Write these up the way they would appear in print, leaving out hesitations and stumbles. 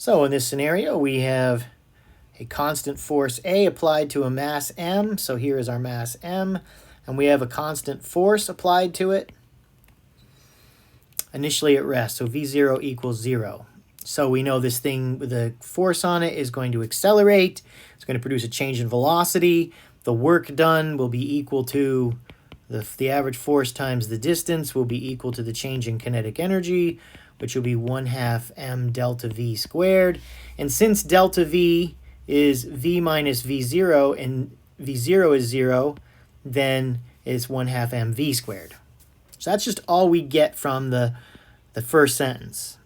So in this scenario, we have a constant force A applied to a mass M. So here is our mass M, and we have a constant force applied to it initially at rest. So V0 equals 0. So we know this thing with the force on it is going to accelerate. It's going to produce a change in velocity. The work done will be equal to the average force times the distance will be equal to the change in kinetic energy, which will be 1/2 m delta v squared. And since delta v is v minus v0 and v0 is 0, then it's 1/2 mv squared. So that's just all we get from the first sentence.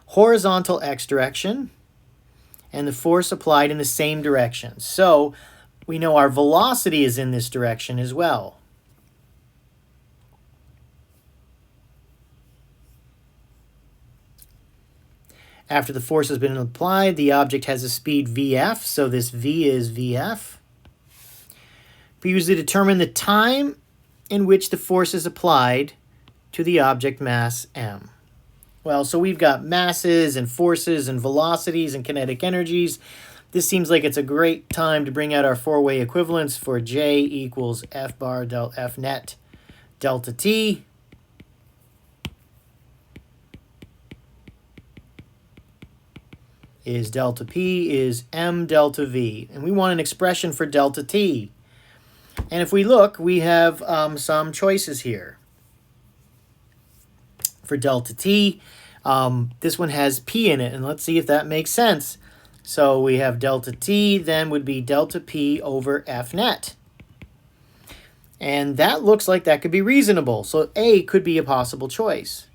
Horizontal x direction and the force applied in the same direction. So we know our velocity is in this direction as well. After the force has been applied, the object has a speed vf, so this v is vf. We use to determine the time in which the force is applied to the object mass m. Well, so we've got masses and forces and velocities and kinetic energies. This seems like it's a great time to bring out our four-way equivalence for J equals F bar del F net delta T. Is delta P is M delta V. And we want an expression for delta T. And if we look, we have some choices here. For delta T, this one has P in it, and let's see if that makes sense. So we have delta T then would be delta P over F net. And that looks like that could be reasonable. So A could be a possible choice.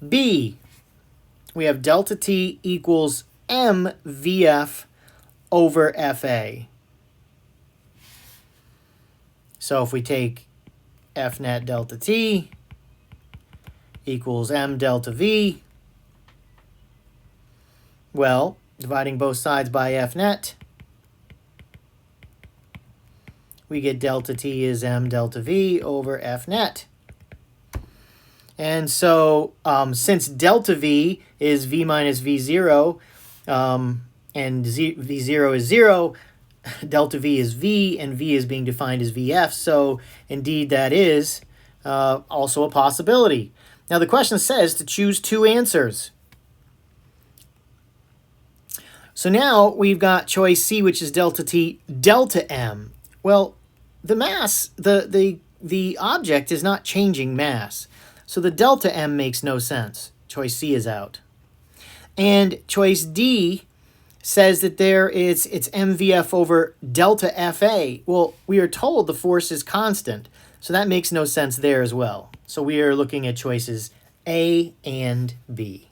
B, we have delta T equals mvf over fa. So if we take F net delta T equals m delta v, well, dividing both sides by F net, we get delta T is m delta v over F net. And so since delta v is v minus v0, and v0 is 0, delta v is v, and v is being defined as vf, so indeed that is also a possibility. Now the question says to choose two answers. So now we've got choice C, which is delta T, delta M. Well, the mass, the object is not changing mass, so the delta M makes no sense. Choice C is out. And choice D says that it's mvf over delta fa. Well, we are told the force is constant, so that makes no sense there as well. So we are looking at choices A and B.